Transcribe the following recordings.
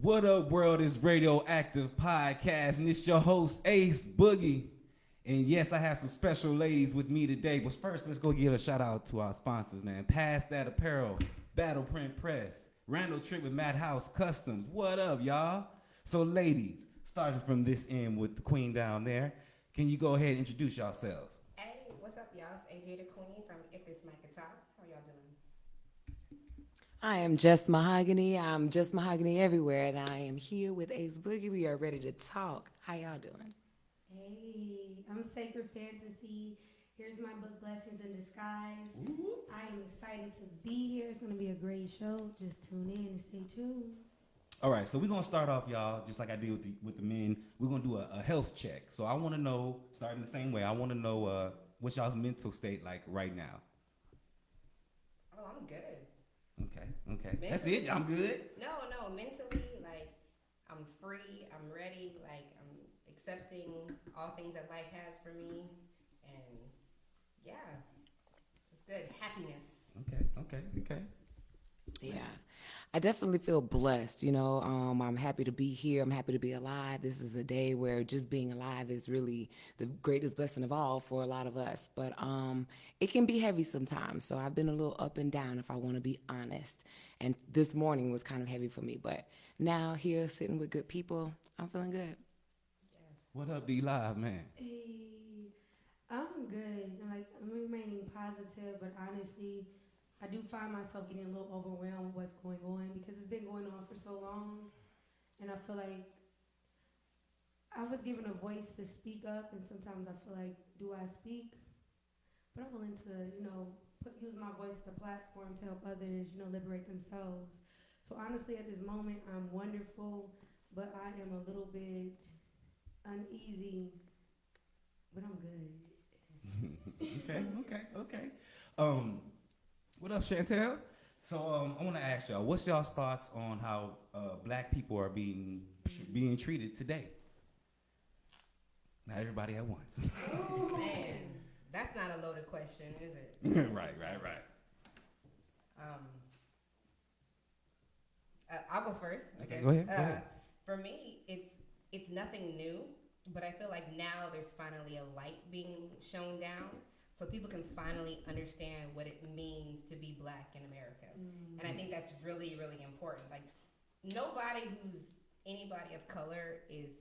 What up, world? It's RadioActive Podcast, and it's your host, Ace Boogie. And yes, I have some special ladies with me today. But first, let's go give a shout out to our sponsors, man. Pass That Apparel, Battle Print Press, Randall Trick with Madhouse Customs. What up, y'all? So, ladies, starting from this end with the queen down there, can you go ahead and introduce yourselves? Hey, what's up, y'all? It's AJ the Queen from If This Mic Could Talk. How y'all doing? I am Just Mahogany. I'm Just Mahogany everywhere, and I am here with Ace Boogie. We are ready to talk. How y'all doing? Hey, I'm Sacred Fantasy. Here's my book, Blessings in Disguise. I am excited to be here. It's going to be a great show. Just tune in and stay tuned. All right, so we're gonna start off, y'all, just like I did with the men. We're gonna do a health check. So I want to know, starting the same way. I want to know what's y'all's mental state like right now. Oh, I'm good. Okay, that's it. I'm good. No, mentally, like, I'm free, I'm ready, like, I'm accepting all things that life has for me, and yeah, it's good. Happiness. Okay. Yeah, I definitely feel blessed. I'm happy to be here. I'm happy to be alive. This is a day where just being alive is really the greatest blessing of all for a lot of us. But it can be heavy sometimes. So I've been a little up and down, if I want to be honest. And this morning was kind of heavy for me. But now here, sitting with good people, I'm feeling good. Yes. What up, D Live, man? Hey, I'm good. Like, I'm remaining positive, but honestly, I do find myself getting a little overwhelmed with what's going on because it's been going on for so long. And I feel like I was given a voice to speak up, and sometimes I feel like, do I speak? But I'm willing to, use my voice as a platform to help others, liberate themselves. So honestly, at this moment, I'm wonderful, but I am a little bit uneasy, but I'm good. Okay. Um, what up, Chantel? So I want to ask y'all, what's y'all's thoughts on how black people are being treated today? Not everybody at once. Man, that's not a loaded question, is it? right. Um, I'll go first. Okay, go ahead. For me, it's nothing new, but I feel like now there's finally a light being shown down, so people can finally understand what it means to be black in America. And I think that's really, really important. Like, nobody who's anybody of color is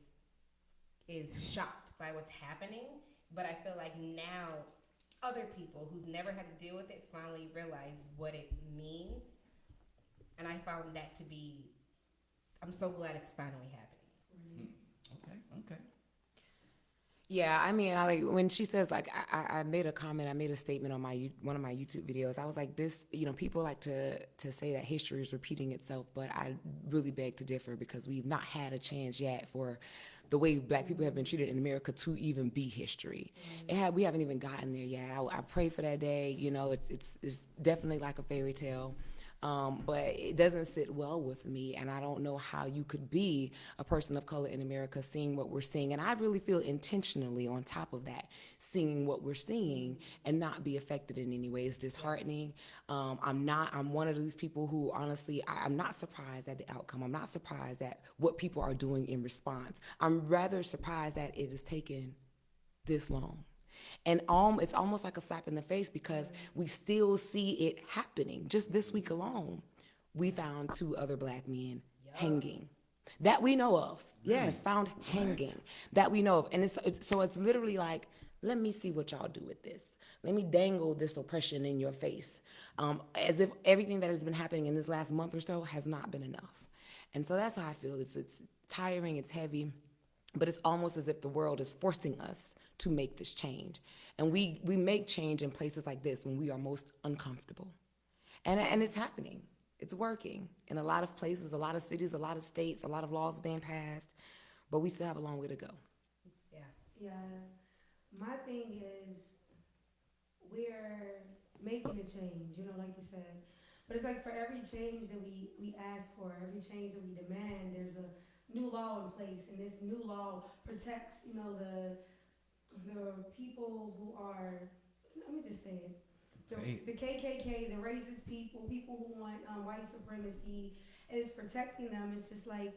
shocked by what's happening, but I feel like now other people who've never had to deal with it finally realize what it means, and I found that to be. I'm so glad it's finally happening. Okay. Yeah, I mean, I like when she says like I made a comment, I made a statement on one of my YouTube videos. I was like, this, people like to say that history is repeating itself, but I really beg to differ because we've not had a chance yet for the way black people have been treated in America to even be history. We haven't even gotten there yet. I pray for that day. It's definitely like a fairy tale. But it doesn't sit well with me, and I don't know how you could be a person of color in America seeing what we're seeing. And I really feel intentionally on top of that, seeing what we're seeing and not be affected in any way is disheartening. I'm one of these people who honestly, I'm not surprised at the outcome. I'm not surprised at what people are doing in response. I'm rather surprised that it has taken this long. And it's almost like a slap in the face because we still see it happening. Just this week alone, we found 2 other black men hanging that we know of. Yes, found hanging that we know of. And it's literally like, let me see what y'all do with this. Let me dangle this oppression in your face, as if everything that has been happening in this last month or so has not been enough. And so that's how I feel. It's tiring, it's heavy. But it's almost as if the world is forcing us to make this change. And we make change in places like this when we are most uncomfortable. And it's happening. It's working. In a lot of places, a lot of cities, a lot of states, a lot of laws being passed. But we still have a long way to go. Yeah. Yeah. My thing is, we're making a change, like you said. But it's like for every change that we ask for, every change that we demand, there's a new law in place, and this new law protects, the people who are, let me just say it, the KKK, the racist people who want white supremacy, and it's protecting them. It's just like,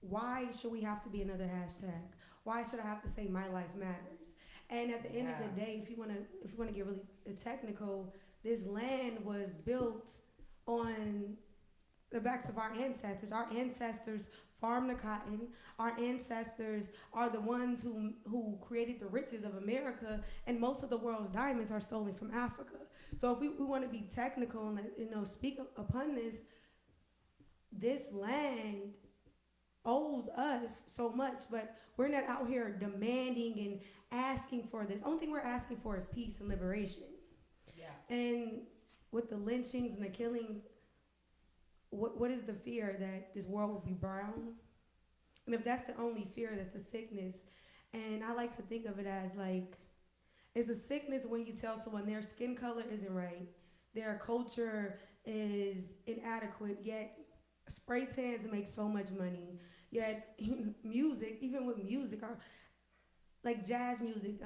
why should we have to be another hashtag? Why should I have to say my life matters? And at the end of the day, if you wanna get really technical, this land was built on the backs of our ancestors. Our ancestors farmed the cotton. Our ancestors are the ones who created the riches of America, and most of the world's diamonds are stolen from Africa. So if we want to be technical and speak upon this land owes us so much, but we're not out here demanding and asking for this. Only thing we're asking for is peace and liberation. Yeah. And with the lynchings and the killings, what is the fear that this world will be brown? And if that's the only fear, that's a sickness. And I like to think of it as like, it's a sickness when you tell someone their skin color isn't right, their culture is inadequate, yet spray tans make so much money. Yet music, even with music, or like jazz music,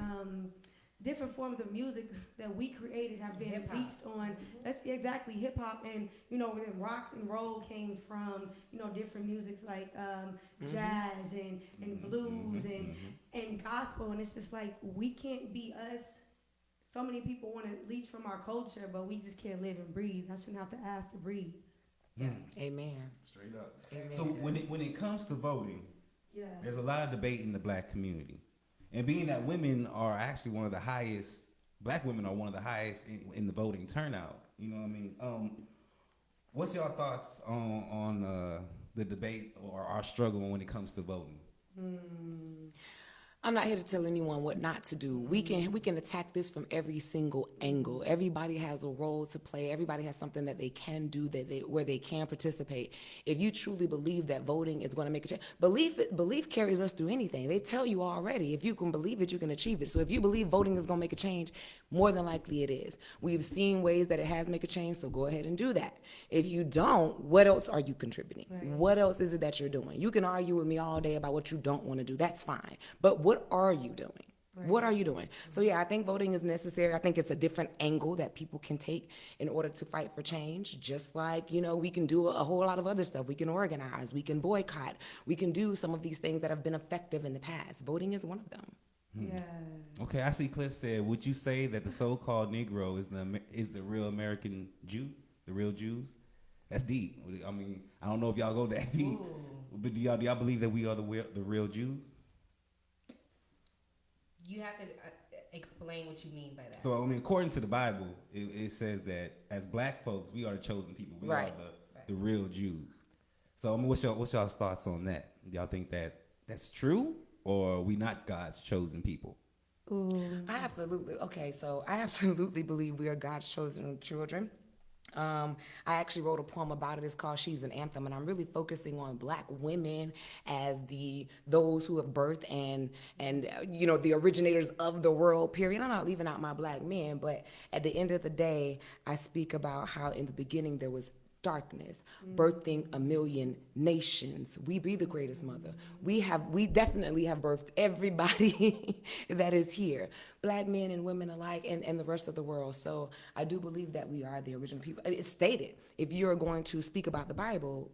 different forms of music that we created have been Hip-hop. bleached on. That's exactly hip hop, and then rock and roll came from different musics like jazz and blues and gospel, and it's just like we can't be us. So many people want to leech from our culture, but we just can't live and breathe. I shouldn't have to ask to breathe. Amen. Straight up. Amen. So when it comes to voting, Yeah. there's a lot of debate in the black community. And being that women are actually one of the highest, black women are one of the highest in the voting turnout. You know what I mean? What's your thoughts on the debate or our struggle when it comes to voting? I'm not here to tell anyone what not to do. We can attack this from every single angle. Everybody has a role to play. Everybody has something that they can do where they can participate. If you truly believe that voting is going to make a change, belief carries us through anything. They tell you already, if you can believe it, you can achieve it. So if you believe voting is going to make a change, more than likely it is. We've seen ways that it has made a change, so go ahead and do that. If you don't, what else are you contributing? Right. What else is it that you're doing? You can argue with me all day about what you don't want to do. That's fine. But what are you doing? Right. What are you doing? So yeah, I think voting is necessary. I think it's a different angle that people can take in order to fight for change. Just like, we can do a whole lot of other stuff. We can organize, we can boycott, we can do some of these things that have been effective in the past. Voting is one of them. Yeah. Okay, I see Cliff said, would you say that the so-called Negro is the real American Jew, the real Jews? That's deep. I mean, I don't know if y'all go that deep, but do y'all believe that we are the real Jews? You have to explain what you mean by that. So, I mean, according to the Bible, it says that as black folks, we are the chosen people. We Right. are the real Jews. So, I mean, what's y'all's thoughts on that? Y'all think that that's true, or are we not God's chosen people? I absolutely believe we are God's chosen children. I actually wrote a poem about it. It's called "She's an Anthem," and I'm really focusing on black women as those who have birthed and the originators of the world. Period. I'm not leaving out my black men, but at the end of the day, I speak about how in the beginning there was darkness, birthing a million nations. We be the greatest mother. We definitely have birthed everybody that is here, black men and women alike, and the rest of the world. So I do believe that we are the original people. It's stated. If you're going to speak about the Bible,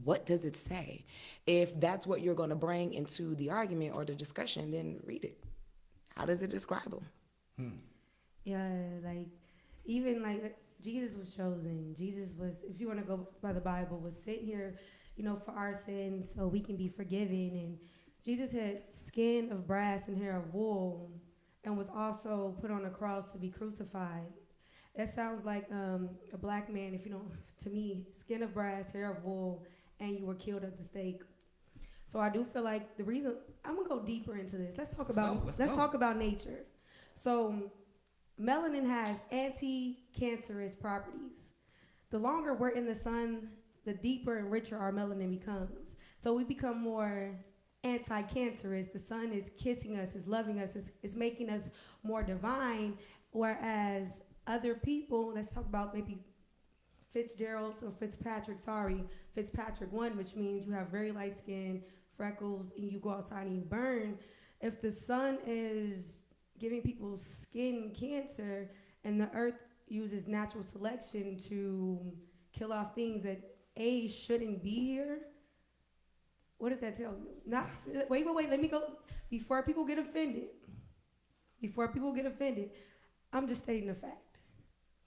what does it say? If that's what you're going to bring into the argument or the discussion, then read it. How does it describe them? Yeah, even Jesus was chosen. Jesus was, if you want to go by the Bible, was sent here, for our sins so we can be forgiven. And Jesus had skin of brass and hair of wool and was also put on a cross to be crucified. That sounds like a black man, to me, skin of brass, hair of wool, and you were killed at the stake. So I do feel like the reason, I'm going to go deeper into this. Let's talk about nature. So melanin has anti-cancerous properties. The longer we're in the sun, the deeper and richer our melanin becomes. So we become more anti-cancerous. The sun is kissing us, is loving us, is making us more divine, whereas other people, let's talk about maybe Fitzgerald or Fitzpatrick 1, which means you have very light skin, freckles, and you go outside and you burn. If the sun is giving people skin cancer, and the earth uses natural selection to kill off things that age shouldn't be here, what does that tell you? Not wait, let me go before people get offended. I'm just stating the fact.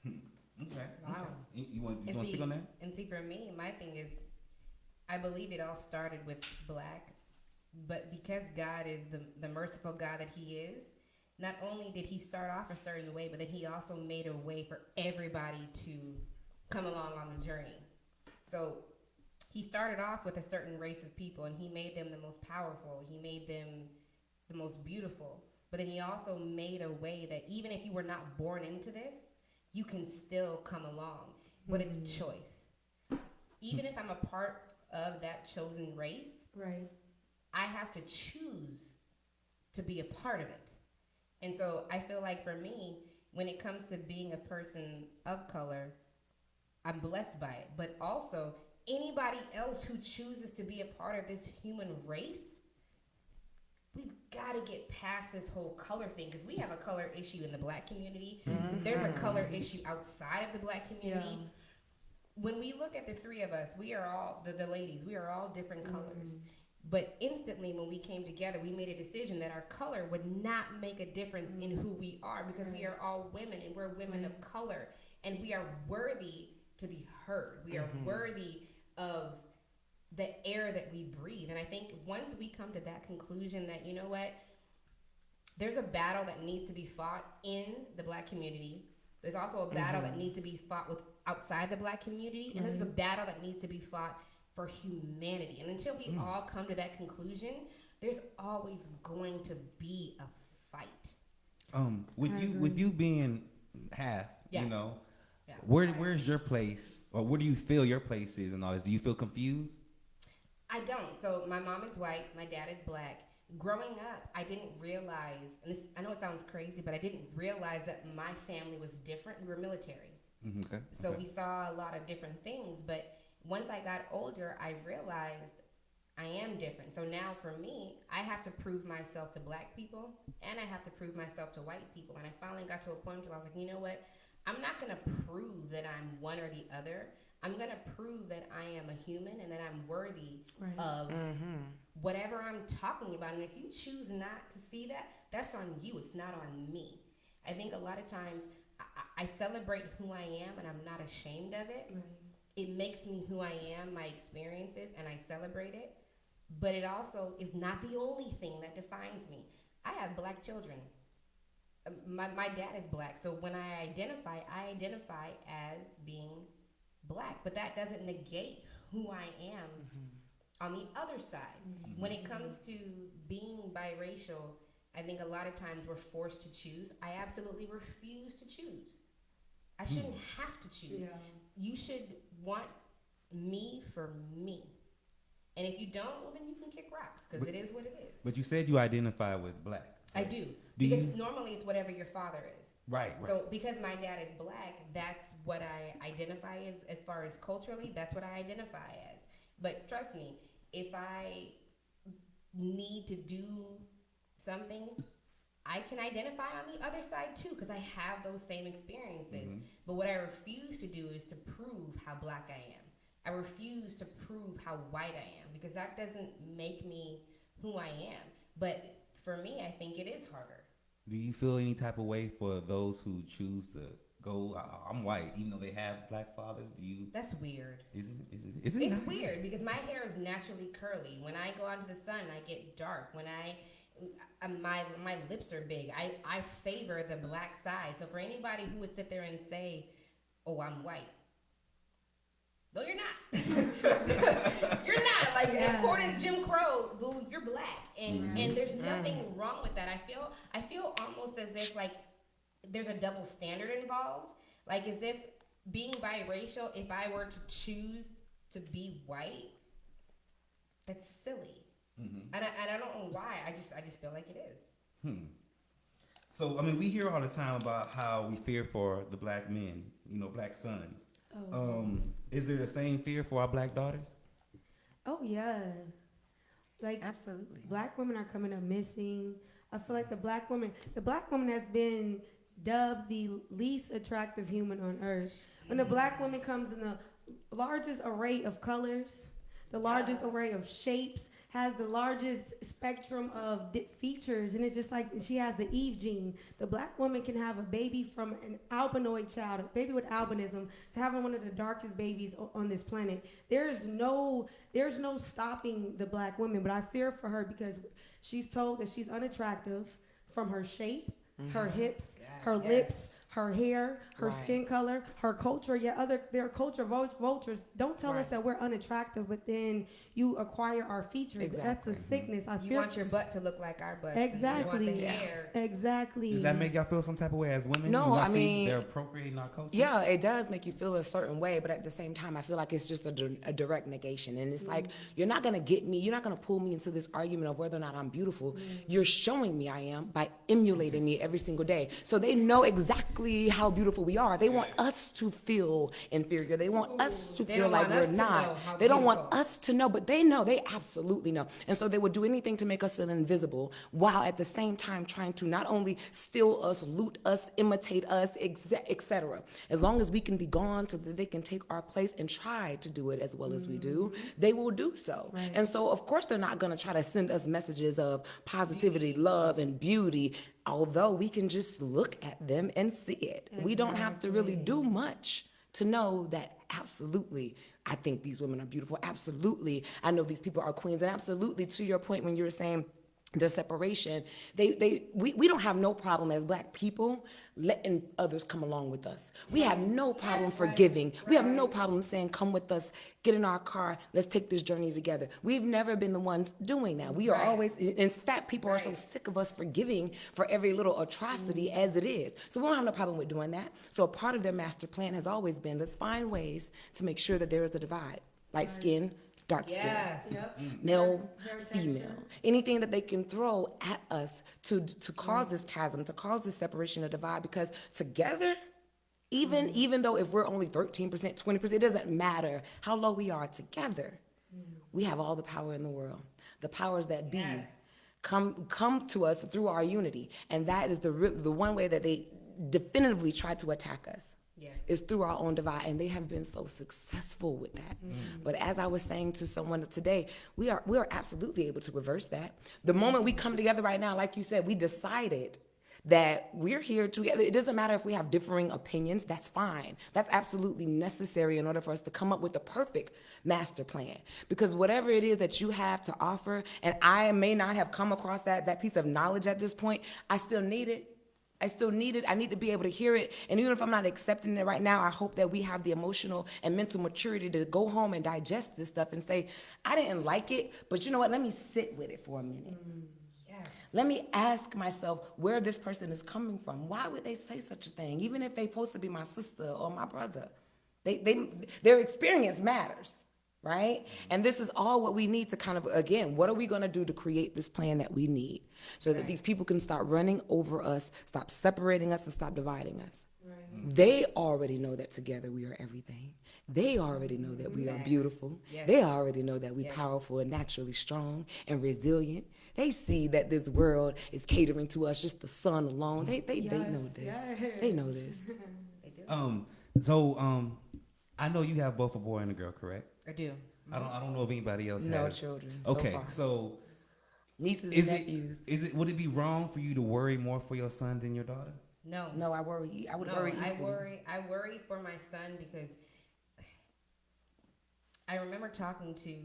Okay. Wow. Okay. You want to speak on that? And see, for me, my thing is, I believe it all started with black, but because God is the merciful God that He is, not only did He start off a certain way, but then He also made a way for everybody to come along on the journey. So He started off with a certain race of people, and He made them the most powerful. He made them the most beautiful. But then He also made a way that even if you were not born into this, you can still come along. But it's a choice. Even if I'm a part of that chosen race, Right. I have to choose to be a part of it. And so I feel like for me, when it comes to being a person of color, I'm blessed by it. But also, anybody else who chooses to be a part of this human race, we've got to get past this whole color thing, because we have a color issue in the black community. There's a color issue outside of the black community. Yeah. When we look at the three of us, we are all, the ladies, we are all different colors. But instantly when we came together, we made a decision that our color would not make a difference in who we are, because we are all women, and we're women of color, and we are worthy to be heard. We are worthy of the air that we breathe. And I think once we come to that conclusion that, you know what, there's a battle that needs to be fought in the black community. There's also a battle that needs to be fought with outside the black community. And there's a battle that needs to be fought for humanity. And until we all come to that conclusion, there's always going to be a fight. With you being half, Yeah. you know, Yeah. where's your place, or where do you feel your place is and all this? Do you feel confused? I don't. So my mom is white, my dad is black. Growing up, I didn't realize, and this, I know it sounds crazy, but I didn't realize that my family was different. We were military. Okay. So we saw a lot of different things, but once I got older, I realized I am different. So now for me, I have to prove myself to black people, and I have to prove myself to white people. And I finally got to a point where I was like, you know what? I'm not going to prove that I'm one or the other. I'm going to prove that I am a human and that I'm worthy of whatever I'm talking about. And if you choose not to see that, that's on you. It's not on me. I think a lot of times I celebrate who I am, and I'm not ashamed of it. It makes me who I am, my experiences, and I celebrate it. But it also is not the only thing that defines me. I have black children. My dad is black. So when I identify as being black. But that doesn't negate who I am on the other side. When it comes to being biracial, I think a lot of times we're forced to choose. I absolutely refuse to choose. I shouldn't have to choose. Yeah. You should want me for me. And if you don't, well, then you can kick rocks, because it is what it is. But you said you identify with black. I do. Do Because you? normally it's whatever your father is. Right. So because my dad is black, that's what I identify as far as culturally, that's what I identify as. But trust me, if I need to do something, I can identify on the other side too, because I have those same experiences. But what I refuse to do is to prove how black I am. I refuse to prove how white I am, because that doesn't make me who I am. But for me, I think it is harder. Do you feel any type of way for those who choose to go, I'm white, even though they have black fathers? Do you? That's weird. Is it It's not? weird because my hair is naturally curly. When I go out into the sun, I get dark. When my lips are big. I favor the black side. So for anybody who would sit there and say, "Oh, I'm white," no, you're not. You're not. Like according to Jim Crow, boo, you're black, and there's nothing wrong with that. I feel almost as if like there's a double standard involved. Like as if being biracial, if I were to choose to be white, that's silly. And I don't know why. I just feel like it is. So, I mean, we hear all the time about how we fear for the black men, black sons. Is there the same fear for our black daughters? Oh yeah, like Absolutely. black women are coming up missing. I feel like the black woman has been dubbed the least attractive human on earth. When the black woman comes in the largest array of colors, the largest array of shapes, has the largest spectrum of features, and it's just like she has the Eve gene. The black woman can have a baby from an albinoid child, a baby with albinism, to having one of the darkest babies on this planet. There's no stopping the black woman, but I fear for her because she's told that she's unattractive from her shape, her hips, her lips, her hair, her skin color, her culture. Their culture vultures don't tell us that we're unattractive, but then you acquire our features. Exactly. That's a sickness. You want your butt to look like our butts. Exactly. You want the hair. Exactly. Does that make y'all feel some type of way as women? No, When y'all I see mean, they're appropriating our culture. Yeah, it does make you feel a certain way, but at the same time, I feel like it's just a direct negation. And it's like, you're not going to get me, you're not going to pull me into this argument of whether or not I'm beautiful. You're showing me I am by emulating me every single day. So they know exactly how beautiful we are. They want us to feel inferior. They want us to feel like we're not. They don't want us to know, but they know. They absolutely know. And so they would do anything to make us feel invisible, while at the same time trying to not only steal us, loot us, imitate us, etc. As long as we can be gone so that they can take our place and try to do it as well as we do, they will do so. Right. And so, of course, they're not going to try to send us messages of positivity, love, and beauty, although we can just look at them and see it. We don't have to really do much to know that absolutely I think these women are beautiful. Absolutely, I know these people are queens. And absolutely, to your point when you were saying their separation, we don't have no problem as black people letting others come along with us. We have no problem forgiving. We have no problem saying, come with us, get in our car, let's take this journey together. We've never been the ones doing that. We are always, in fact, people are so sick of us forgiving for every little atrocity as it is. So we don't have no problem with doing that. So a part of their master plan has always been, let's find ways to make sure that there is a divide, light skin, dark skin, male, female, anything that they can throw at us to cause this chasm, to cause this separation or divide, because together, even though if we're only 13%, 20%, it doesn't matter how low we are together, we have all the power in the world. The powers that be come to us through our unity, and that is the one way that they definitively try to attack us. Is through our own divide, and they have been so successful with that. But as I was saying to someone today, we are absolutely able to reverse that. The moment we come together right now, like you said, we decided that we're here together. It doesn't matter if we have differing opinions, that's fine. That's absolutely necessary in order for us to come up with the perfect master plan. Because whatever it is that you have to offer, and I may not have come across that piece of knowledge at this point, I still need it. I need to be able to hear it. And even if I'm not accepting it right now, I hope that we have the emotional and mental maturity to go home and digest this stuff and say, I didn't like it, but you know what? Let me sit with it for a minute. Let me ask myself where this person is coming from. Why would they say such a thing? Even if they're supposed to be my sister or my brother. Their experience matters, right? And this is all what we need to kind of, again, what are we going to do to create this plan that we need so that these people can start running over us, stop separating us, and stop dividing us? They already know that together we are everything. They already know that we are beautiful. They already know that we're powerful and naturally strong and resilient. They see that this world is catering to us, just the sun alone. They know this. They know this. I know you have both a boy and a girl, correct? I do. I don't know if anybody else No has. children. Okay, so nieces and nephews. Would it be wrong for you to worry more for your son than your daughter? No, I worry. I would worry equally. I worry for my son because I remember talking to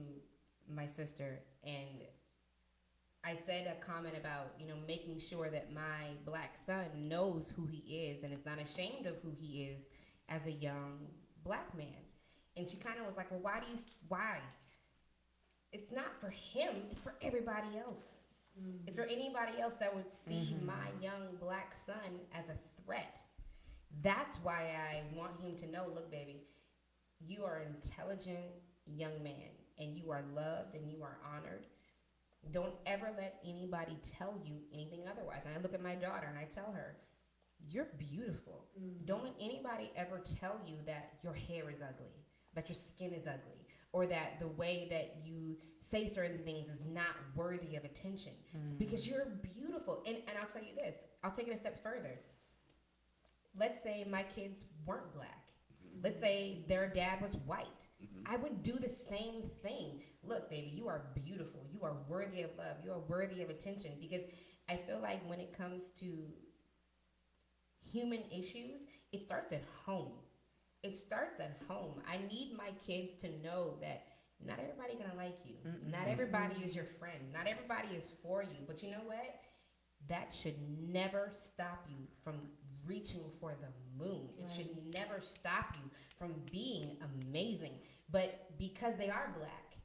my sister, and I said a comment about, making sure that my black son knows who he is and is not ashamed of who he is as a young black man. And she kind of was like, well, why? It's not for him, it's for everybody else. It's for anybody else that would see my young black son as a threat. That's why I want him to know, look, baby, you are an intelligent young man, and you are loved, and you are honored. Don't ever let anybody tell you anything otherwise. And I look at my daughter, and I tell her, you're beautiful. Don't let anybody ever tell you that your hair is ugly, that your skin is ugly, or that the way that you say certain things is not worthy of attention, because you're beautiful. And I'll tell you this, I'll take it a step further. Let's say my kids weren't black. Let's say their dad was white. I would do the same thing. Look, baby, you are beautiful. You are worthy of love. You are worthy of attention. Because I feel like when it comes to human issues, it starts at home. It starts at home. I need my kids to know that not everybody gonna like you. Not everybody is your friend. Not everybody is for you. But you know what? That should never stop you from reaching for the moon. It should never stop you from being amazing. But because they are black,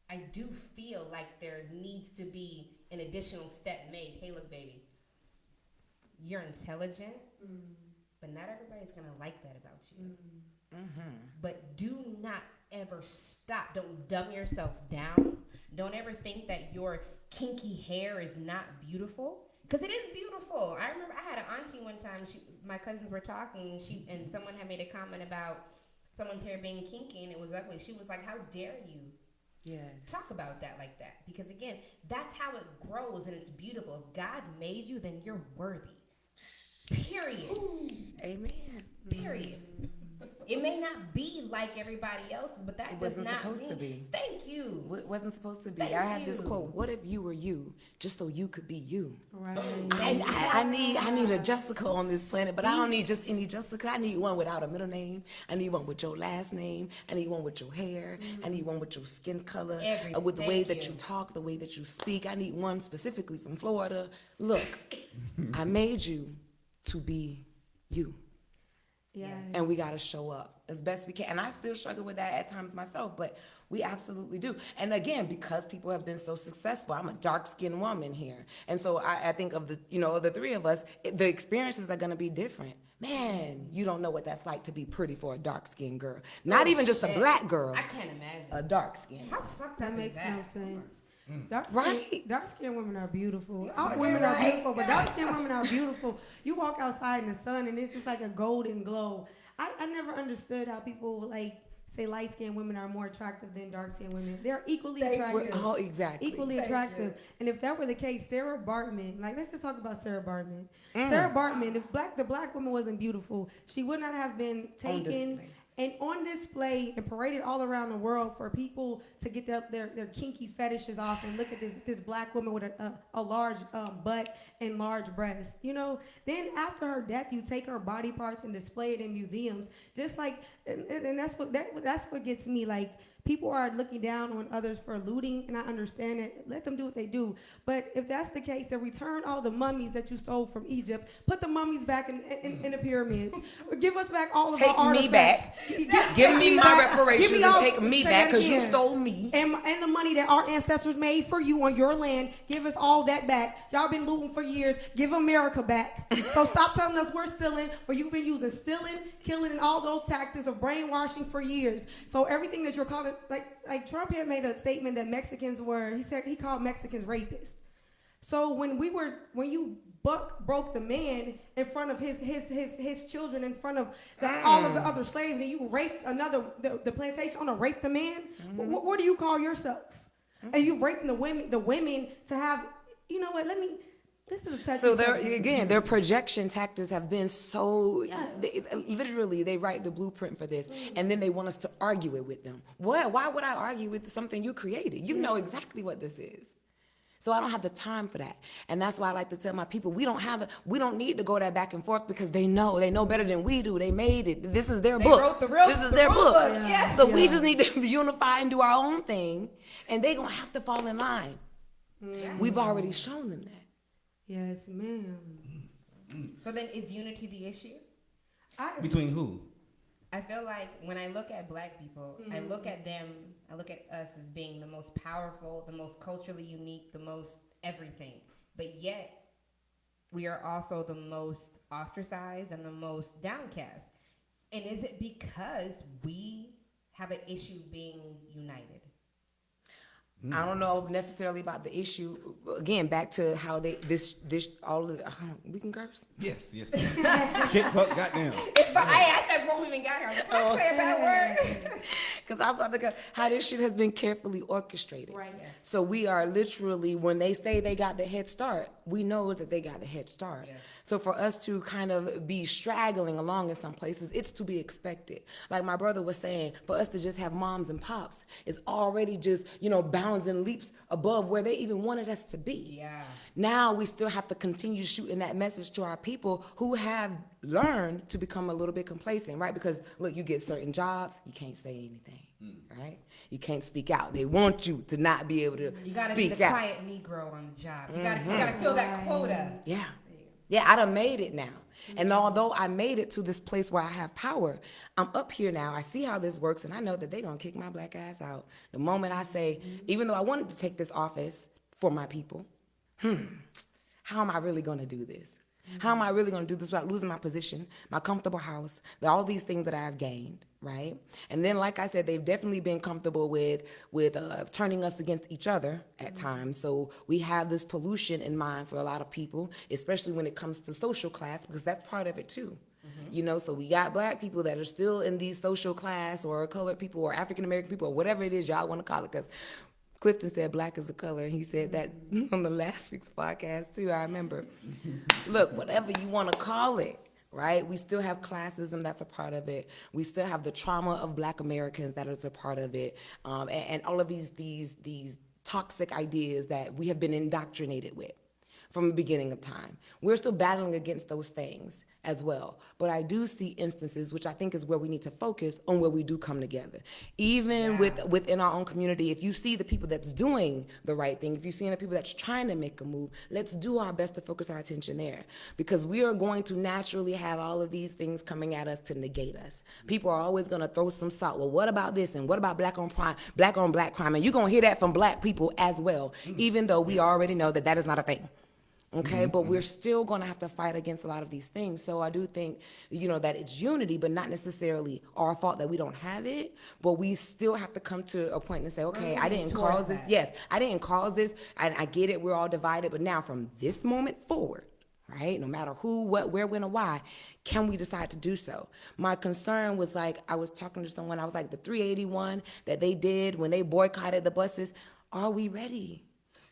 I do feel like there needs to be an additional step made. Hey, look, baby, you're intelligent, but not everybody's gonna like that about you. But do not ever stop. Don't dumb yourself down. Don't ever think that your kinky hair is not beautiful, because it is beautiful. I remember I had an auntie one time. My cousins were talking, and someone had made a comment about someone's hair being kinky and it was ugly. She was like, "How dare you talk about that like that?" Because again, that's how it grows and it's beautiful. If God made you, then you're worthy. Period. Ooh, amen. Period. It may not be like everybody else's, but that It does wasn't not supposed mean. to be. Thank you. It wasn't supposed to be. Thank I had this you. quote: "What if you were you, just so you could be you?" Right. And I need a Jessica on this planet, but I don't need just any Jessica. I need one without a middle name. I need one with your last name. I need one with your hair. I need one with your skin color, Everything. with the way Thank that you. you talk, the way that you speak. I need one specifically from Florida. Look, I made you to be you. Yes. And we got to show up as best we can. And I still struggle with that at times myself, but we absolutely do. And again, because people have been so successful, I'm a dark-skinned woman here. And so I think of the three of us, the experiences are going to be different. Man, you don't know what that's like to be pretty for a dark-skinned girl. Not even just a black girl, I can't imagine. a dark-skinned. How fucked That up makes is no that? sense. Right. Dark-skinned women are beautiful. All women are beautiful, but dark-skinned women are beautiful. You walk outside in the sun and it's just like a golden glow. I never understood how people say light-skinned women are more attractive than dark-skinned women. They're equally attractive. Oh, exactly. Equally attractive. And if that were the case, Sarah Bartman, let's just talk about Sarah Bartman. Sarah Bartman, if the black woman wasn't beautiful, she would not have been taken and on display and paraded all around the world for people to get their kinky fetishes off and look at this black woman with a large butt and large breasts. Then after her death, you take her body parts and display it in museums. Just and that's what gets me. People are looking down on others for looting, and I understand it. Let them do what they do. But if that's the case, then return all the mummies that you stole from Egypt. Put the mummies back in the pyramids. Give us back all of our artifacts. Take me back. Give me my reparations and take me say back that because you again. stole me. And the money that our ancestors made for you on your land, give us all that back. Y'all been looting for years. Give America back. So stop telling us we're stealing, where you've been using stealing, killing, and all those tactics of brainwashing for years. So everything that you're calling, like Trump had made a statement that Mexicans he called Mexicans rapists. So when you broke the man in front of his children, in front of all of the other slaves, and you raped the plantation owner raped the man, what do you call yourself? And you raping the women to have, this is a touchy So subject. their projection tactics have been so, literally they write the blueprint for this and then they want us to argue it with them. Why would I argue with something you created? You know exactly what this is. So I don't have the time for that. And that's why I like to tell my people, we don't need to go that back and forth because they know better than we do. They made it. This is their book. This is their book. Yes. So we just need to unify and do our own thing and they're going to have to fall in line. We've already shown them that. Yes, ma'am. So then is unity the issue? Between who? I feel like when I look at black people, I look at us as being the most powerful, the most culturally unique, the most everything. But yet, we are also the most ostracized and the most downcast. And is it because we have an issue being united? I don't know necessarily about the issue. Again, back to how we can curse? Yes. Shit, fuck, goddamn. It's but I said before we even got here. I was like, say a bad word. Because I thought how this shit has been carefully orchestrated. Right. Yes. So we are literally, when they say they got the head start, we know that they got the head start. Yes. So for us to kind of be straggling along in some places, it's to be expected. Like my brother was saying, for us to just have moms and pops is already just, bounds and leaps above where they even wanted us to be. Yeah. Now we still have to continue shooting that message to our people who have learned to become a little bit complacent, right? Because look, you get certain jobs, you can't say anything, right? You can't speak out. They want you to not be able to You gotta speak be the out. quiet Negro on the job. You gotta fill that quota. Yeah. Yeah, I done made it now. And although I made it to this place where I have power, I'm up here now. I see how this works, and I know that they're going to kick my black ass out. The moment I say, even though I wanted to take this office for my people, how am I really going to do this? How am I really going to do this without losing my position, my comfortable house, all these things that I have gained, right? And then, like I said, they've definitely been comfortable with turning us against each other at times. So we have this pollution in mind for a lot of people, especially when it comes to social class, because that's part of it too. So we got black people that are still in these social class, or colored people, or African American people, or whatever it is y'all want to call it, because Clifton said black is a color, and he said that on the last week's podcast too, I remember. Look, whatever you want to call it, right? We still have classism that's a part of it. We still have the trauma of black Americans that is a part of it. And all of these toxic ideas that we have been indoctrinated with from the beginning of time. We're still battling against those things as well. But I do see instances, which I think is where we need to focus on, where we do come together. Even within our own community, if you see the people that's doing the right thing, if you see the people that's trying to make a move, let's do our best to focus our attention there. Because we are going to naturally have all of these things coming at us to negate us. People are always gonna throw some salt. Well, what about this? And what about black on black crime? And you're gonna hear that from black people as well, even though we already know that that is not a thing. Okay, but we're still going to have to fight against a lot of these things. So I do think, that it's unity, but not necessarily our fault that we don't have it. But we still have to come to a point and say, okay, I didn't cause this. Yes, I didn't cause this. I get it. We're all divided. But now from this moment forward, right, no matter who, what, where, when, or why, can we decide to do so? My concern was, like, I was talking to someone, I was like, the 381 that they did when they boycotted the buses, are we ready?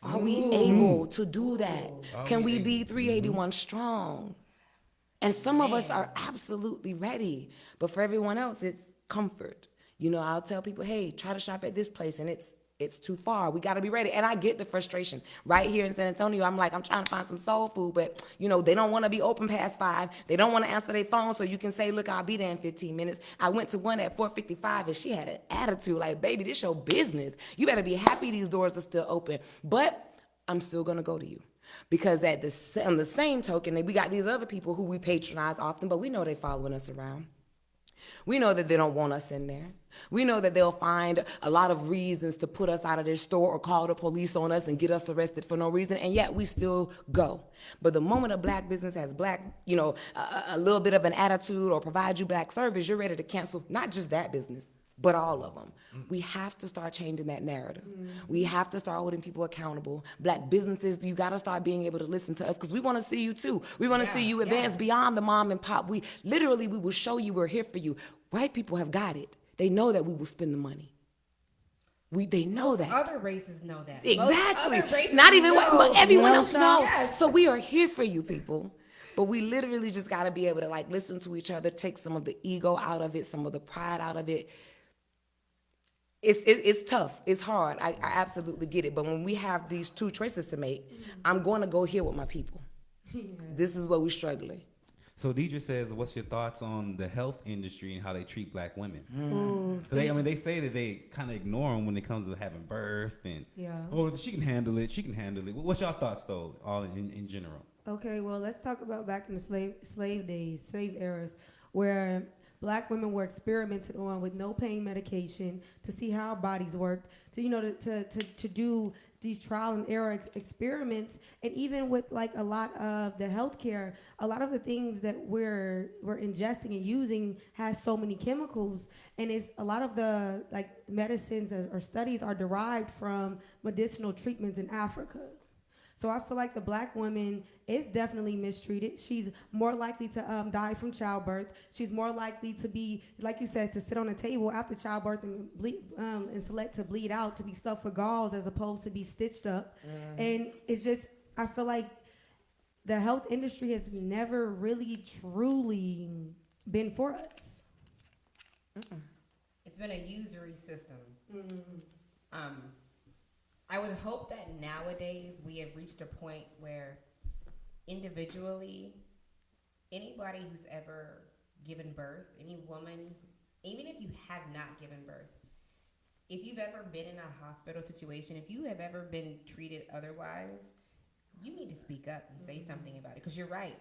Are we able to do that? Can we be 381 strong? And some of us are absolutely ready, but for everyone else, it's comfort. I'll tell people, hey, try to shop at this place, and it's too far. We got to be ready. And I get the frustration. Right here in San Antonio, I'm like, I'm trying to find some soul food, but, they don't want to be open past 5. They don't want to answer their phone, so you can say, look, I'll be there in 15 minutes. I went to one at 4:55, and she had an attitude like, baby, this your business. You better be happy these doors are still open. But I'm still going to go to you. Because on the same token, we got these other people who we patronize often, but we know they following us around. We know that they don't want us in there. We know that they'll find a lot of reasons to put us out of their store or call the police on us and get us arrested for no reason, and yet we still go. But the moment a black business has a little bit of an attitude or provide you black service, you're ready to cancel not just that business, but all of them. We have to start changing that narrative. We have to start holding people accountable. Black businesses, you got to start being able to listen to us, because we want to see you too. We want to see you advance beyond the mom and pop. We will show you we're here for you. White people have got it. They know that we will spend the money. They know that. Other races know that. Exactly. Not even white, but everyone else knows. So we are here for you, people. But we literally just got to be able to listen to each other, take some of the ego out of it, some of the pride out of it. It's tough. It's hard. I absolutely get it. But when we have these two choices to make, I'm going to go here with my people. This is where we're struggling. So Deidre says, what's your thoughts on the health industry and how they treat black women? So they say that they kind of ignore them when it comes to having birth and, she can handle it. What's your thoughts, though, all in general? Okay, well, let's talk about back in the slave days, slave eras, where black women were experimented on with no pain medication to see how our bodies worked, to do these trial and error experiments. And even with a lot of the healthcare, a lot of the things that we're ingesting and using has so many chemicals, and it's a lot of the medicines or studies are derived from medicinal treatments in Africa. So I feel like the black woman is definitely mistreated. She's more likely to die from childbirth. She's more likely to be, like you said, to sit on a table after childbirth and bleed, and select to bleed out, to be stuffed with gauze as opposed to be stitched up. And it's just, I feel like the health industry has never really truly been for us. It's been a usury system. I would hope that nowadays we have reached a point where individually, anybody who's ever given birth, any woman, even if you have not given birth, if you've ever been in a hospital situation, if you have ever been treated otherwise, you need to speak up and say something about it. Because you're right.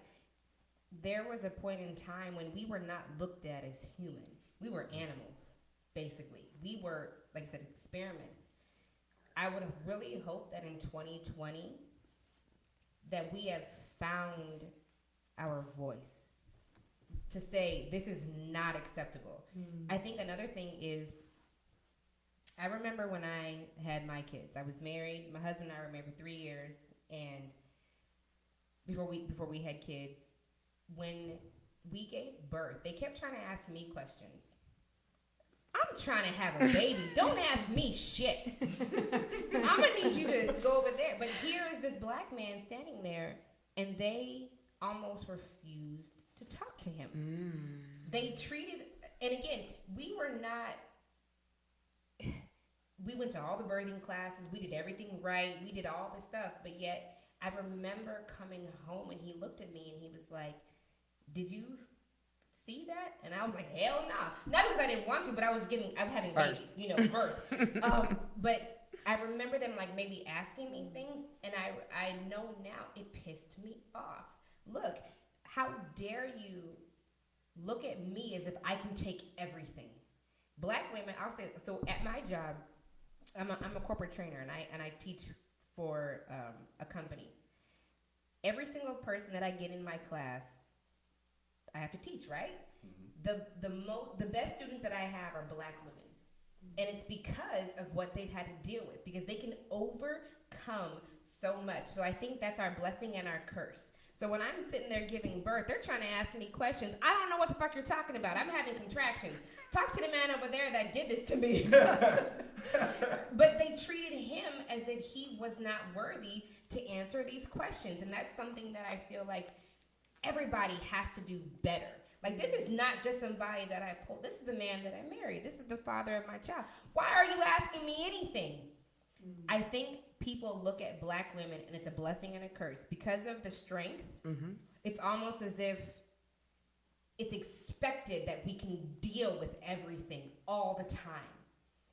There was a point in time when we were not looked at as human. We were animals, basically. We were, like I said, experiments. I would really hope that in 2020 that we have found our voice to say this is not acceptable. I think another thing is, I remember when I had my kids. I was married. My husband and I were married for 3 years, and before we had kids, when we gave birth, they kept trying to ask me questions. I'm trying to have a baby. Don't ask me shit. I'm going to need you to go over there. But here is this black man standing there, and they almost refused to talk to him. They treated, and again, we went to all the birthing classes. We did everything right. We did all this stuff. But yet, I remember coming home, and he looked at me, and he was like, did you see that? And I was like, hell no. Not because I didn't want to, but I was having Birth. babies, birth. But I remember them like maybe asking me things, and I know now it pissed me off. Look, how dare you look at me as if I can take everything? Black women, I'll say, so at my job, I'm a corporate trainer, and I teach for a company. Every single person that I get in my class, I have to teach, right? The best students that I have are black women. And it's because of what they've had to deal with, because they can overcome so much. So I think that's our blessing and our curse. So when I'm sitting there giving birth, they're trying to ask me questions. I don't know what the fuck you're talking about. I'm having contractions. Talk to the man over there that did this to me. But they treated him as if he was not worthy to answer these questions. And that's something that I feel like everybody has to do better. Like, this is not just somebody that I pulled. This is the man that I married. This is the father of my child. Why are you asking me anything? I think people look at black women, and it's a blessing and a curse. Because of the strength, it's almost as if it's expected that we can deal with everything all the time.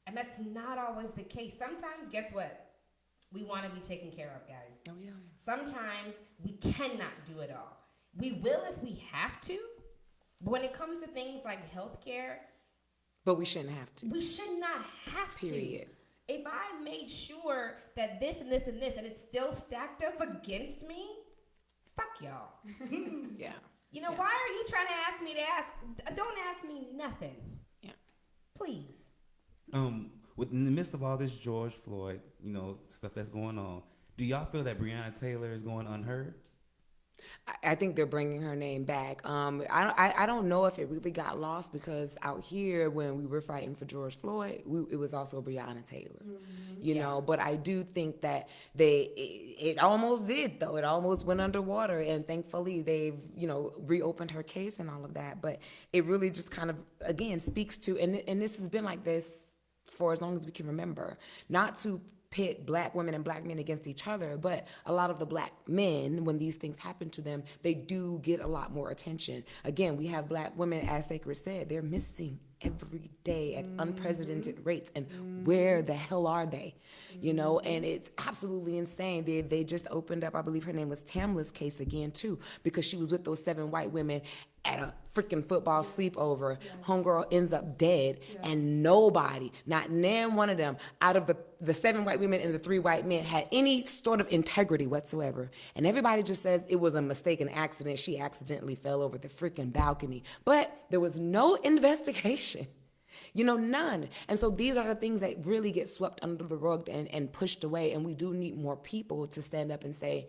And that's not always the case. Sometimes, guess what? We want to be taken care of, guys. Oh, yeah. Sometimes we cannot do it all. We will if we have to. But when it comes to things like healthcare, But we shouldn't have to. we should not have Period. to. If I made sure that this and this and this, and it's still stacked up against me, fuck y'all. Yeah. You know, why are you trying to ask me to ask? Don't ask me nothing. Yeah. Please. In the midst of all this George Floyd, stuff that's going on, do y'all feel that Breonna Taylor is going unheard? I think they're bringing her name back. I don't know if it really got lost, because out here when we were fighting for George Floyd, it was also Breonna Taylor, you know. But I do think that it almost did, though. It almost went underwater, and thankfully they've reopened her case and all of that. But it really just kind of again speaks to, and this has been like this for as long as we can remember, not to pit black women and black men against each other, but a lot of the black men, when these things happen to them, they do get a lot more attention. Again, we have black women, as Sacred said, they're missing every day at unprecedented rates, and where the hell are they? And it's absolutely insane. They just opened up, I believe her name was Tamla's case again too, because she was with those 7 white women at a freaking football sleepover. Homegirl ends up dead, and nobody, not none one of them, out of the 7 white women and the 3 white men, had any sort of integrity whatsoever. And everybody just says it was a mistake, an accident. She accidentally fell over the freaking balcony. But there was no investigation. None. And so these are the things that really get swept under the rug and pushed away. And we do need more people to stand up and say,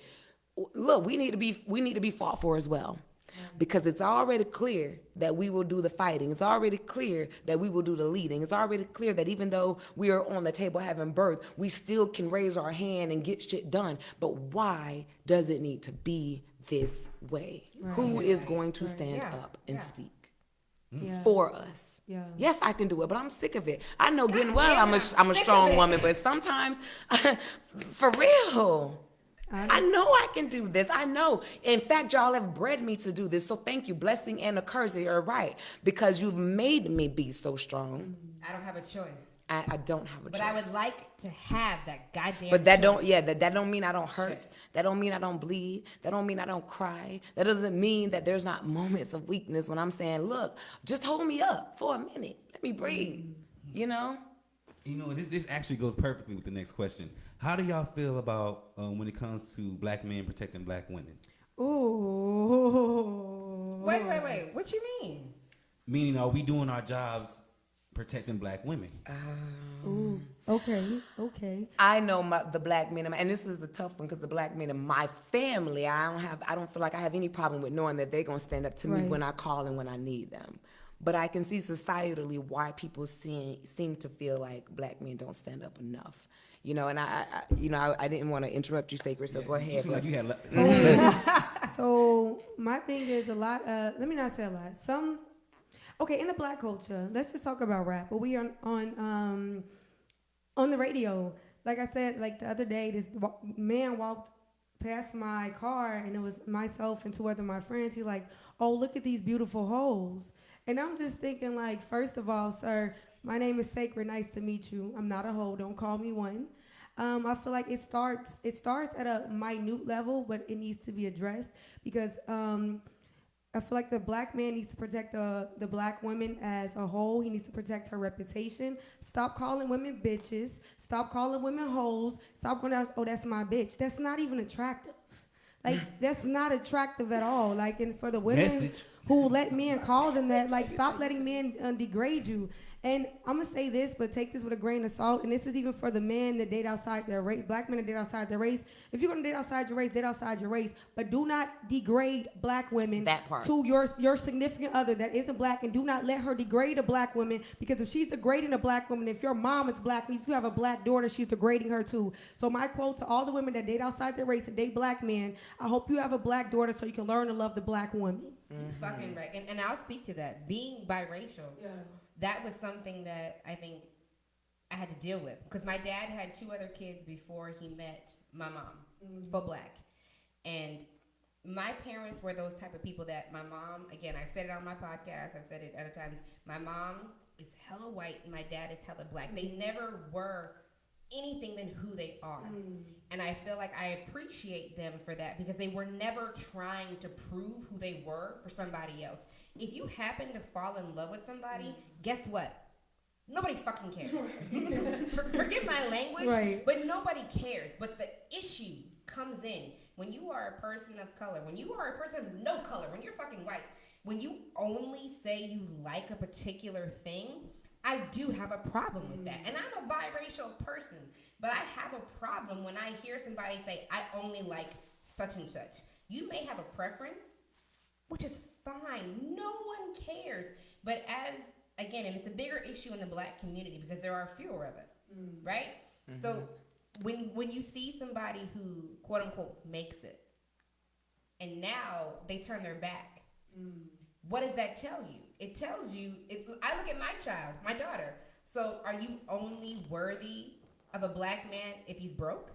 look, we need to be fought for as well. Because it's already clear that we will do the fighting. It's already clear that we will do the leading. It's already clear that even though we are on the table having birth, we still can raise our hand and get shit done. But why does it need to be this way? Right. Who is going to Right. stand Yeah. up and Yeah. speak Yeah. for us? Yeah. Yes, I can do it, but I'm sick of it. I know good and God well damn, I'm a I'm sick strong of it. woman, but sometimes, for real, I know I can do this. I know. In fact, y'all have bred me to do this. So thank you. Blessing and a curse. You're right. Because you've made me be so strong. I don't have a choice. I don't have a choice. But I would like to have that goddamn But that choice. don't, yeah, that don't mean I don't hurt. Shit. That don't mean I don't bleed. That don't mean I don't cry. That doesn't mean that there's not moments of weakness when I'm saying, look, just hold me up for a minute. Let me breathe. You know? This actually goes perfectly with the next question. How do y'all feel about when it comes to black men protecting black women? Ooh. Wait. What you mean? Meaning, are we doing our jobs protecting black women? Ooh. Okay. I know the black men, and this is the tough one because the black men in my family, I don't feel like I have any problem with knowing that they're gonna stand up to me Right. when I call and when I need them. But I can see societally why people seem to feel like black men don't stand up enough. And I didn't want to interrupt you, Sacred, so go ahead. You seem but- like you had. So my thing is a lot of, let me not say a lot. Okay, in the black culture, let's just talk about rap. But we are on the radio. Like I said, like the other day, this man walked past my car, and it was myself and two other my friends. He like, oh, look at these beautiful hoes. And I'm just thinking, like, first of all, sir, my name is Sacred. Nice to meet you. I'm not a hoe. Don't call me one. I feel like it starts at a minute level, but it needs to be addressed because I feel like the black man needs to protect the black woman as a whole. He needs to protect her reputation. Stop calling women bitches. Stop calling women hoes. Stop going out, oh, that's my bitch. That's not even attractive. Like, that's not attractive at all. Like, and for the women Message. who let men call them that, like, stop letting men degrade you. And I'm going to say this, but take this with a grain of salt. And this is even for the men that date outside their race, black men that date outside their race. If you're going to date outside your race, date outside your race. But do not degrade black women That part. to your significant other that isn't black. And do not let her degrade a black woman. Because if she's degrading a black woman, if your mom is black, and if you have a black daughter, she's degrading her too. So my quote to all the women that date outside their race and date black men, I hope you have a black daughter so you can learn to love the black woman. Fucking right. And I'll speak to that. Being biracial, that was something that I think I had to deal with. Because my dad had two other kids before he met my mom, full black. And my parents were those type of people that my mom, again, I've said it on my podcast, I've said it other times, my mom is hella white and my dad is hella black. They never were anything than who they are. And I feel like I appreciate them for that because they were never trying to prove who they were for somebody else. If you happen to fall in love with somebody, guess what? Nobody fucking cares. Forgive my language, Right. but nobody cares. But the issue comes in when you are a person of color, when you are a person of no color, when you're fucking white, when you only say you like a particular thing, I do have a problem with that. And I'm a biracial person, but I have a problem when I hear somebody say, I only like such and such. You may have a preference, which is fine. No one cares. But again, and it's a bigger issue in the black community because there are fewer of us, right? So when you see somebody who, quote unquote, makes it, and now they turn their back, what does that tell you? It tells you, I look at my child, my daughter. So are you only worthy of a black man if he's broke?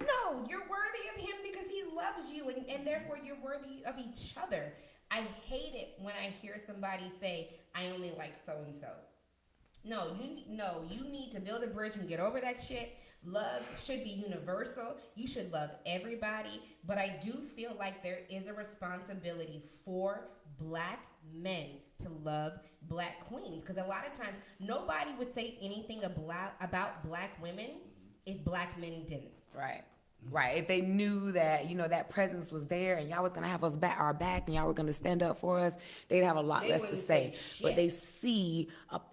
No, you're worthy of him because he loves you and therefore you're worthy of each other. I hate it when I hear somebody say, I only like so-and-so. No, you need to build a bridge and get over that shit. Love should be universal. You should love everybody. But I do feel like there is a responsibility for black men to love black queens. Because a lot of times, nobody would say anything about black women if black men didn't. Right. Right. If they knew that, that presence was there and y'all was gonna have our back and y'all were gonna stand up for us, they'd have a lot They less to wouldn't say. say But shit. they see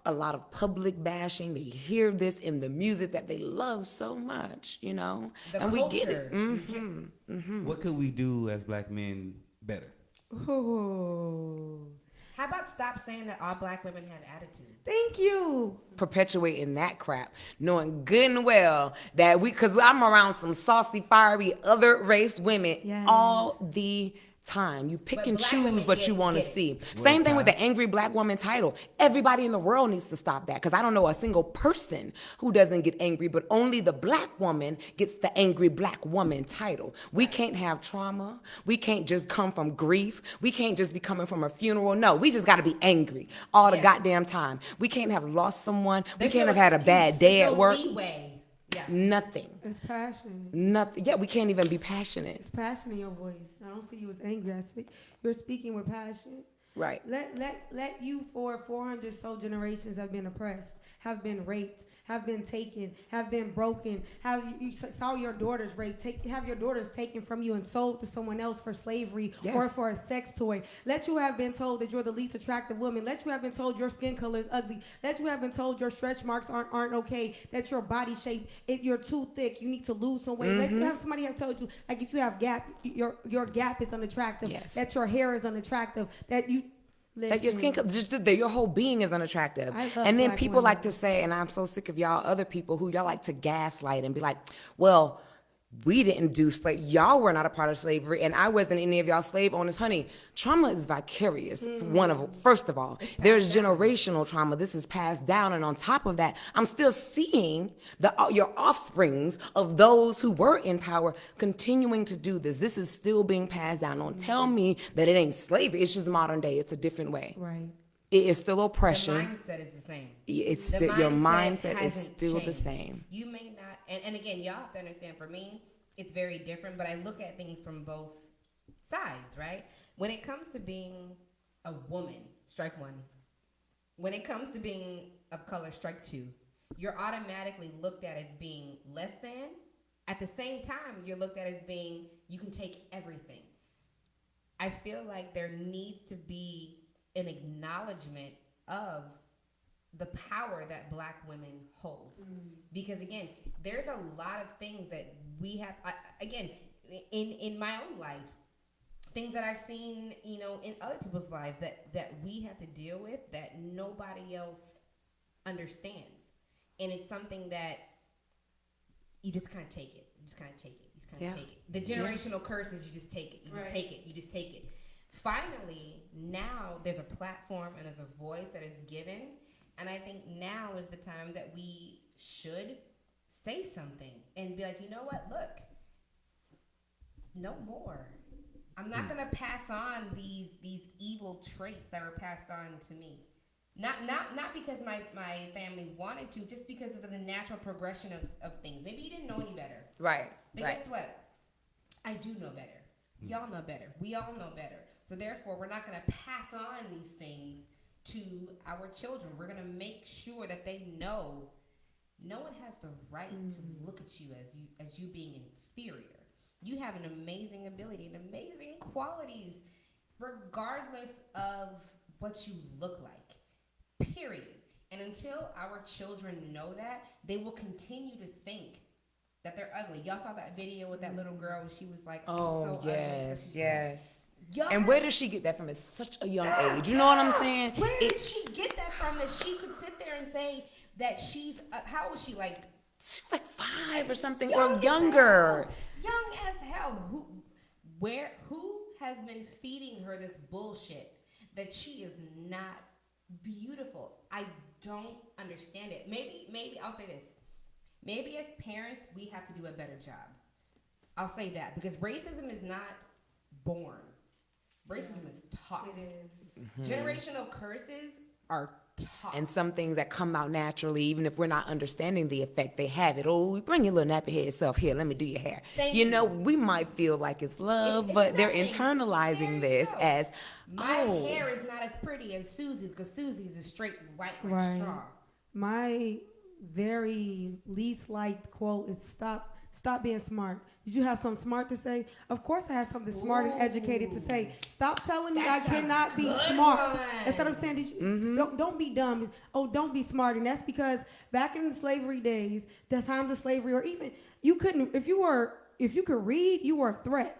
a lot of public bashing. They hear this in the music that they love so much, The and we get it. culture. What could we do as black men better? Oh, How about stop saying that all black women have attitude? thank you. Perpetuating that crap, knowing good and well that because I'm around some saucy, fiery, other race women Yes. all the time. You pick But and black choose women what you want to get it. see. Well, Same thing with Ty. the angry black woman title. Everybody in the world needs to stop that because I don't know a single person who doesn't get angry, but only the black woman gets the angry black woman title. We can't have trauma. We can't just come from grief. We can't just be coming from a funeral. No, we just got to be angry all the Yes. goddamn time. We can't have lost someone. There's we can't no have had a excuse. bad day There's at no work. Leeway. Yeah. Nothing. It's passion. Nothing. Yeah, we can't even be passionate. It's passion in your voice. I don't see you as angry. You're speaking with passion. Right. Let you for 400 so generations have been oppressed, have been raped, have been taken, have been broken, have you saw your daughters raped, have your daughters taken from you and sold to someone else for slavery or Yes. for a sex toy. Let you have been told that you're the least attractive woman. Let you have been told your skin color is ugly. Let you have been told your stretch marks aren't okay, that your body shape, you're too thick, you need to lose some weight. Let you have somebody have told you, like if you have gap, your gap is unattractive, Yes. that your hair is unattractive, that you That your skin, just that your whole being is unattractive. I love And then black people women. like to say, and I'm so sick of y'all other people who y'all like to gaslight and be like, well, we didn't do slavery. Y'all were not a part of slavery, and I wasn't any of y'all slave owners. Honey, trauma is vicarious. First of all, there's generational trauma. This is passed down, and on top of that, I'm still seeing your offsprings of those who were in power continuing to do this. This is still being passed down. Don't tell me that it ain't slavery. It's just modern day. It's a different way. right. It is still The oppression. mindset is the same. It's The still your mindset is hasn't still the changed. same. You may not, and again, y'all have to understand. For me, it's very different. But I look at things from both sides, right? When it comes to being a woman, strike one. When it comes to being of color, strike two. You're automatically looked at as being less than. At the same time, you're looked at as being you can take everything. I feel like there needs to be an acknowledgement of the power that black women hold. Because again, there's a lot of things that we have, again, in my own life, things that I've seen, in other people's lives that we have to deal with that nobody else understands. And it's something that you just kind of take it. You just kind of take it. You just kind of take it. The generational curses, you just take it. You just take it. You just take it. Finally, now there's a platform and there's a voice that is given. And I think now is the time that we should say something and be like, you know what? Look, no more. I'm not going to pass on these evil traits that were passed on to me. Not because my family wanted to, just because of the natural progression of things. Maybe you didn't know any better. Right. But guess what? I do know better. Y'all know better. We all know better. So therefore, we're not going to pass on these things to our children. We're going to make sure that they know no one has the right to look at you as you being inferior. You have an amazing ability and amazing qualities regardless of what you look like. Period. And until our children know that, they will continue to think that they're ugly. Y'all saw that video with that little girl. She was like, I'm Oh, so yes, ugly. yes. Y'all And where does she get that from at such a young age? You know what I'm saying? Where did she get that from that she could sit there and say that she's, how old was she, like? She was like 5 or something, or younger. Young as hell. Who has been feeding her this bullshit that she is not beautiful? I don't understand it. Maybe I'll say this. Maybe as parents, we have to do a better job. I'll say that because racism is not born. Racism is taught. It is. Generational curses are taught. And some things that come out naturally, even if we're not understanding the effect they have it. Oh, bring your little nappy head self here. Let me do your hair. Thank you you. know, we might feel like it's love, It's but they're nothing. internalizing There you this go. as, My hair is not as pretty as Susie's because Susie's is straight and white like Right. straw. My very least liked quote is stop stop being smart. Did you have something smart to say? Of course I have something smart and educated to say. Stop telling me I cannot be smart. Instead of saying, don't be dumb. Oh, don't be smart. And that's because back in the slavery days, the times of slavery, or even you couldn't, if you could read, you were a threat.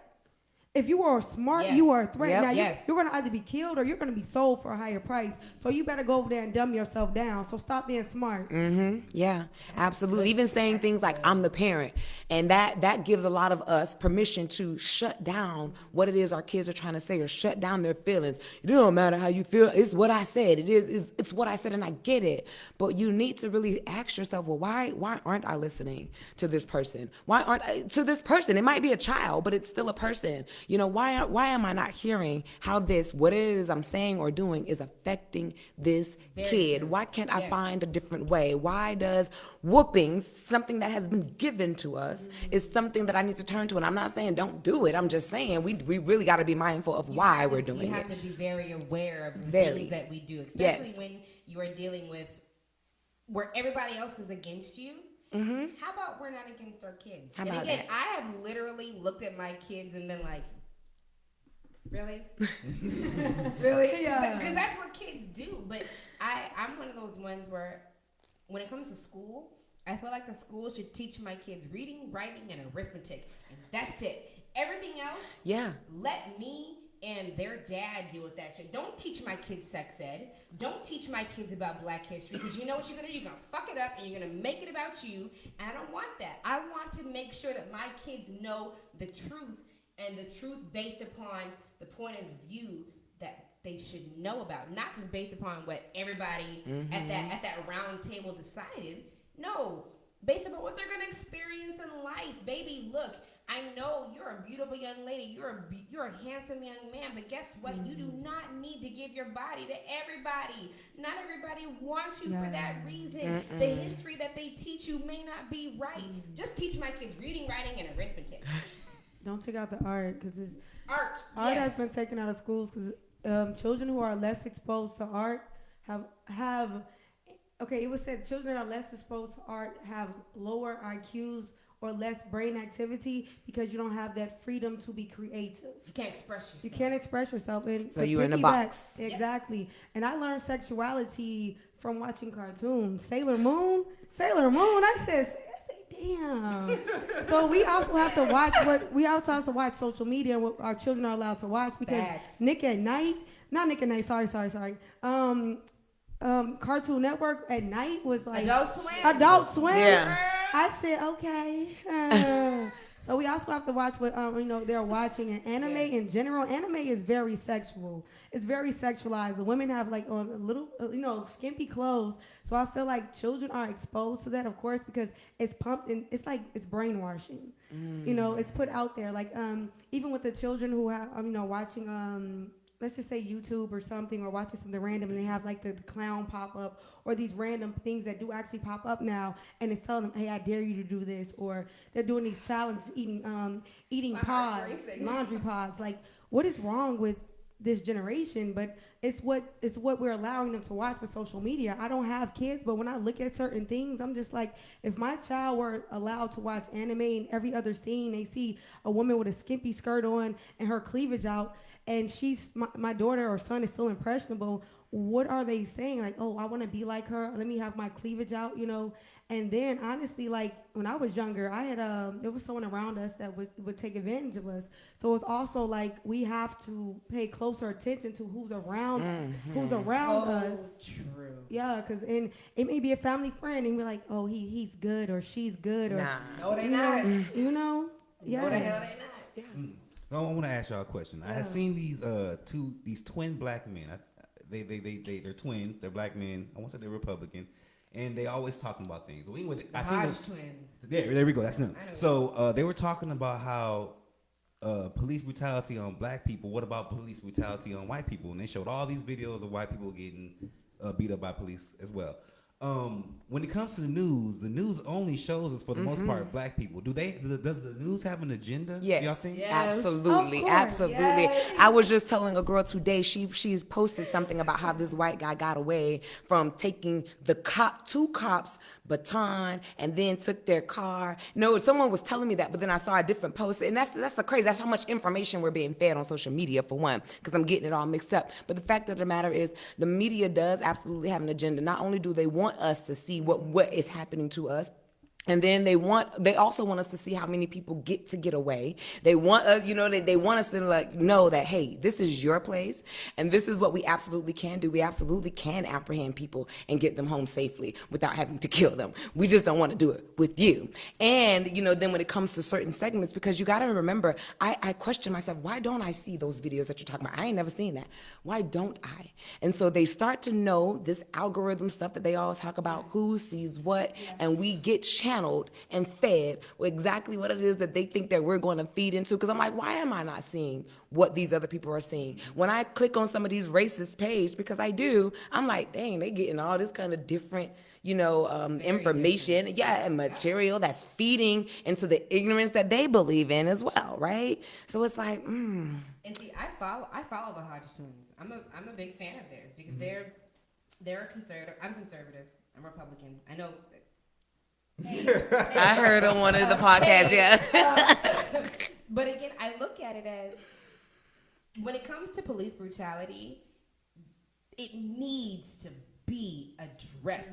If you are smart, you are a threat. Yep. Now, you're going to either be killed or you're going to be sold for a higher price. So you better go over there and dumb yourself down. So stop being smart. Yeah, absolutely. Even saying things like "I'm the parent," and that gives a lot of us permission to shut down what it is our kids are trying to say, or shut down their feelings. It don't matter how you feel. It's what I said. It's what I said, and I get it. But you need to really ask yourself, well, why aren't I listening to this person? Why aren't I to this person? It might be a child, but it's still a person. You know, why am I not hearing how what it is I'm saying or doing is affecting this kid? Why can't I find a different way? Why does whoopings, something that has been given to us, is something that I need to turn to? And I'm not saying don't do it. I'm just saying we really got to be mindful of why we're doing it. You have to be very aware of the things that we do, especially when you are dealing with where everybody else is against you. How about we're not against our kids? And again, I have literally looked at my kids and been like, really? Really? Yeah. Because that's what kids do. But I'm one of those ones where when it comes to school, I feel like the school should teach my kids reading, writing, and arithmetic. And that's it. Everything else, let me and their dad deal with that shit. Don't teach my kids sex ed. Don't teach my kids about Black history, because you know what you're gonna do? You're gonna fuck it up and you're gonna make it about you. And I don't want that. I want to make sure that my kids know the truth, and the truth based upon the point of view that they should know about, not just based upon what everybody at that round table decided. No, based upon what they're gonna experience in life. Baby, look, I know you're a beautiful young lady. You're a handsome young man, but guess what? You do not need to give your body to everybody. Not everybody wants you for that reason. The history that they teach you may not be right. Just teach my kids reading, writing, and arithmetic. Don't take out the art, because Art has been taken out of schools, because children who are less exposed to art have it was said children that are less exposed to art have lower IQs or less brain activity, because you don't have that freedom to be creative. You can't express yourself. You can't express yourself. And so you're in a box. Exactly. And I learned sexuality from watching cartoons. Sailor Moon. I said, damn. So we also have to watch social media and what our children are allowed to watch, because Nick at Night, sorry. Cartoon Network at night was like Adult Swim. Yeah. I said, okay. So we also have to watch what they're watching. And anime in general, anime is very sexual. It's very sexualized. The women have like on a little, skimpy clothes. So I feel like children are exposed to that, of course, because it's pumped and it's brainwashing. It's put out there. Like even with the children who have watching let's just say YouTube or something, or watching something random, and they have like the clown pop up, or these random things that do actually pop up now, and it's telling them, hey, I dare you to do this, or they're doing these challenges, eating pods, laundry pods. Like, what is wrong with this generation? But it's what we're allowing them to watch with social media. I don't have kids, but when I look at certain things, I'm just like, if my child were allowed to watch anime and every other scene, they see a woman with a skimpy skirt on and her cleavage out, and she's my daughter or son is still impressionable, what are they saying? Like, oh, I want to be like her. Let me have my cleavage out, And then honestly, like when I was younger, I had there was someone around us that would take advantage of us. So it's also like we have to pay closer attention to who's around us. True. Yeah, because it may be a family friend, and we're like, oh, he's good or she's good, or no, they not. Yeah. No, the hell they not. Yeah. I want to ask y'all a question. I have seen these twin black men. They're twins. They're black men. I won't say they're Republican, and they always talking about things. I seen them. Twins. There we go. That's them. So they were talking about how police brutality on black people. What about police brutality on white people? And they showed all these videos of white people getting beat up by police as well. when it comes to the news only shows us for the most part black people. Does the news have an agenda? Yes, Y'all think? Yes. absolutely, Of course, absolutely. yes. I was just telling a girl today. She's posted something about how this white guy got away from taking two cops baton and then took their car. No, someone was telling me that, but then I saw a different post, and that's the crazy. That's how much information we're being fed on social media, for one, because I'm getting it all mixed up. But the fact of the matter is, the media does absolutely have an agenda. Not only do they want us to see what is happening to us, and then they also want us to see how many people get away. They want us, they want us to like know that, hey, this is your place, and this is what we absolutely can do. We absolutely can apprehend people and get them home safely without having to kill them. We just don't want to do it with you. And then when it comes to certain segments, because you got to remember, I question myself, why don't I see those videos that you're talking about? I ain't never seen that. Why don't I? And so they start to know this algorithm stuff that they always talk about, who sees what, and we get channeled and fed exactly what it is that they think that we're going to feed into. Because I'm like, why am I not seeing what these other people are seeing? When I click on some of these racist pages, because I do, I'm like, dang, they getting all this kind of different information, and material that's feeding into the ignorance that they believe in as well, right? So it's like, And see, I follow the Hodge twins. I'm a big fan of theirs because they're conservative. I'm conservative. I'm Republican. I know. I heard on one of the podcasts, But again, I look at it as, when it comes to police brutality, it needs to be addressed.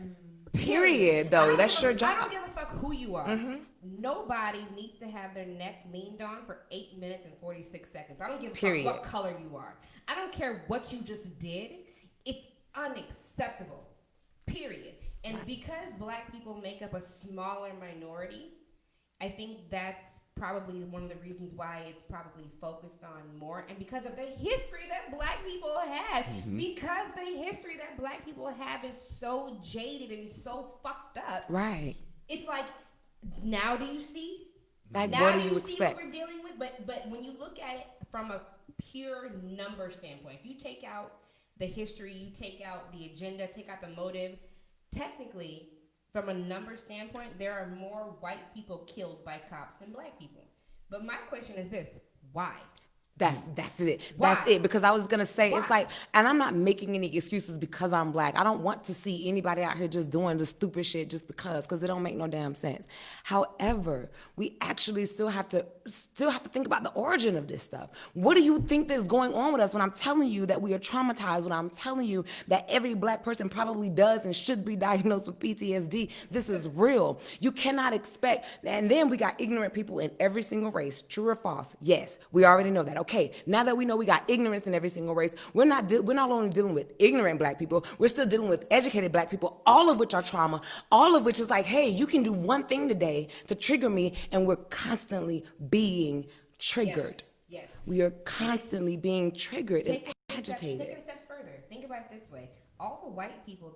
Period, though. That's your job. I don't give a fuck who you are. Nobody needs to have their neck leaned on for 8 minutes and 46 seconds. I don't give a fuck what color you are. I don't care what you just did. It's unacceptable. Period. And because black people make up a smaller minority, I think that's probably one of the reasons why it's probably focused on more. And because of the history that black people have, because the history that black people have is so jaded and so fucked up. Right. It's like, now do you see? Like, now what do you you see expect? what we're dealing with? But when you look at it from a pure number standpoint, if you take out the history, you take out the agenda, take out the motive, technically, from a number standpoint, there are more white people killed by cops than black people. But my question is this: why? That's it. Why? That's it. Because I was gonna say, Why? it's like, and I'm not making any excuses because I'm black. I don't want to see anybody out here just doing the stupid shit just because it don't make no damn sense. However, we actually still have to think about the origin of this stuff. What do you think is going on with us when I'm telling you that we are traumatized, when I'm telling you that every black person probably does and should be diagnosed with PTSD? This is real. You cannot expect, and then we got ignorant people in every single race. True or false? Yes, we already know that. Okay, now that we know we got ignorance in every single race, we're not only dealing with ignorant black people, we're still dealing with educated black people, all of which are trauma, all of which is like, hey, you can do one thing today to trigger me, and we're constantly being triggered. Yes. We are constantly being triggered and agitated. Take it a step further. Think about it this way: all the white people